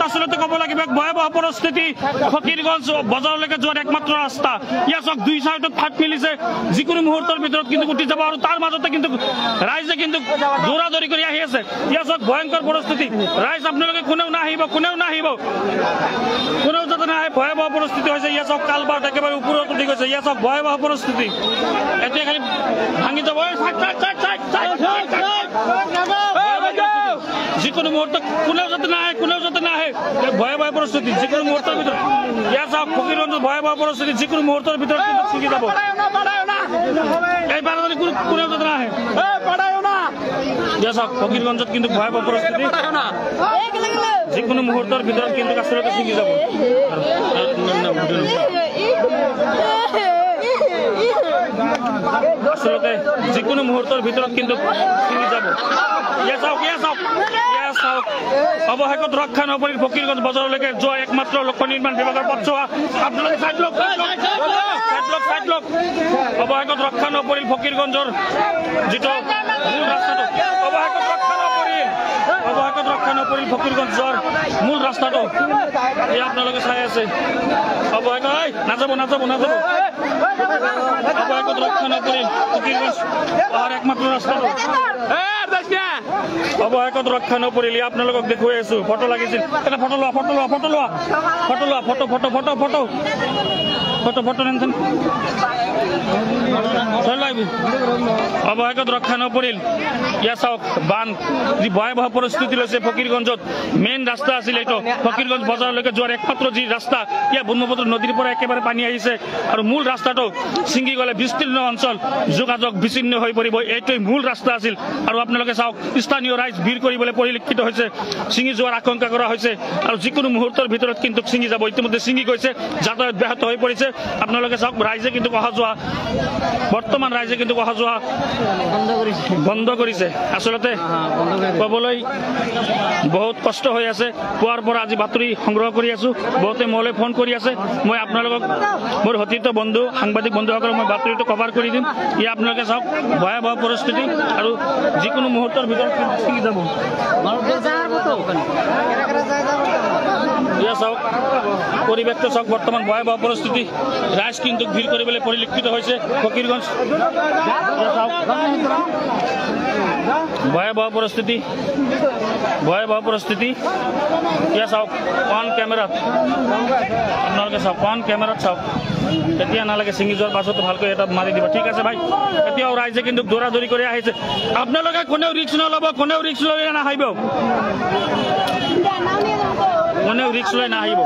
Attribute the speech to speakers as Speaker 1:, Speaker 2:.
Speaker 1: আসলে কব লাগিব ভয়াবহ পৰিস্থিতি ফকিৰগঞ্জ বজাৰলৈকে যোৱাৰ একমাত্ৰ ৰাস্তা ইয়া চক দুই সাইডত ফাট মিলিছে যিকোনো মুহূৰ্তৰ ভিতৰত কিন্তু উঠি যাব আৰু তাৰ মাজতে কিন্তু ৰাইজে কিন্তু দৌৰাদৌৰি কৰি আহি আছে ইয়া চক ভয়ংকৰ পৰিস্থিতি ৰাইজ আপোনালোকে কোনেও নাহিব কোনেও যাতে নাহে ভয়াবহ পৰিস্থিতি হৈছে ইয়া চক কালবাৰ একেবাৰে ওপৰত উঠি গৈছে ইয়া চক ভয়াবহ পৰিস্থিতি এতিয়া খালি ভাঙি যাব যিকোনো মুহূৰ্তত কোনেও যাতে নাহে ভয়াবহ পৰিস্থিতি যিকোনো মুহূৰ্তৰ ভিতৰত ইয়া চাওক ফকিৰগঞ্জত ভয়াবহ পৰিস্থিতি যিকোনো মুহূৰ্তৰ ভিতৰত কিন্তু ছিগি যাব এই বাৰদানি কোনেও যাতে নাহে ইয়া চাওক ফকিৰগঞ্জত কিন্তু ভয়াবহ পৰিস্থিতি যিকোনো মুহূৰ্তৰ ভিতৰত কিন্তু আচলতে ছিগি যাব আচলতে যিকোনো মুহূৰ্তৰ ভিতৰত কিন্তু ছিগি যাব অৱশেষত ৰক্ষা নপৰিল ফকিৰগঞ্জ বজাৰলৈকে যোৱা একমাত্ৰ লোক নিৰ্মাণ বিভাগৰ পথছোৱা আপোনালোকে চাইড লওক অৱশেষত ৰক্ষা নপৰিল ফকিৰগঞ্জৰ যিটো মূল ৰাস্তাটো অৱশেষত ৰক্ষা নপৰিল ফকিৰগঞ্জৰ মূল ৰাস্তাটো এই আপোনালোকে চাই আছে অৱশেষত নাযাব অৱশেষত ৰক্ষা নপৰিল ফকিৰগঞ্জ অহাৰ একমাত্ৰ ৰাস্তাটো অৱশেষত ৰক্ষা নপৰিল আপোনালোকক দেখুৱাই আছো ফটো লাগিছিল এটা ফটো নেন অৱশেষত ৰক্ষা নপৰিল ইয়া চাওক বান যি ভয়াবহ পৰিস্থিতি লৈছে ফকিৰগঞ্জত মেইন ৰাস্তা আছিল এইটো ফকিৰগঞ্জ বজাৰলৈকে যোৱাৰ একমাত্ৰ যি ৰাস্তা ইয়া ব্ৰহ্মপুত্ৰ নদীৰ পৰা একেবাৰে পানী আহিছে আৰু মূল ৰাস্তাটো ছিঙি গ'লে বিস্তীৰ্ণ অঞ্চল যোগাযোগ বিচ্ছিন্ন হৈ পৰিব এইটোৱেই মূল ৰাস্তা আছিল আৰু আপোনালোকে চাওক স্থানীয় ৰাইজ ভিৰ কৰিবলৈ পৰিলক্ষিত হৈছে ছিঙি যোৱাৰ আশংকা কৰা হৈছে আৰু যিকোনো মুহূৰ্তৰ ভিতৰত কিন্তু ছিঙি যাব ইতিমধ্যে ছিঙি গৈছে যাতায়াত ব্যাহত হৈ পৰিছে আপোনালোকে চাওক ৰাইজে কিন্তু অহা যোৱা বৰ্তমান ৰাইজে কিন্তু অহা যোৱা বন্ধ কৰিছে আচলতে ক'বলৈ বহুত কষ্ট হৈ আছে পুৱাৰ পৰা আজি বাতৰি সংগ্ৰহ কৰি আছো বহুতে মোলৈ ফোন কৰি আছে মই আপোনালোকক মোৰ সতীৰ্থ বন্ধু সাংবাদিক বন্ধুসকলক মই বাতৰিটো কভাৰ কৰি দিম ইয়া আপোনালোকে চাওক ভয়াবহ পৰিস্থিতি আৰু যিকোনো মুহূৰ্তৰ ভিতৰত ছিঙি যাব ইয়া চাওক পৰিৱেশটো চাওক বৰ্তমান ভয়াবহ পৰিস্থিতি ৰাইজ কিন্তু ভিৰ কৰিবলৈ পৰিলক্ষিত হৈছে ফকিৰগঞ্জ ভয়াবহ পৰিস্থিতি ইয়া চাওক অন কেমেৰাত আপোনালোকে চাওক অন কেমেৰাত চাওক এতিয়া নালাগে ছিঙি যোৱাৰ পাছতো ভালকৈ এটা মাৰি দিব ঠিক আছে ভাই এতিয়াও ৰাইজে কিন্তু দৌৰাদৌৰি কৰি আহিছে আপোনালোকে কোনেও ৰিক্স নল'ব কোনেও ৰিক্স লৈ নাহিব কোনেও ৰিক্স লৈ নাহিব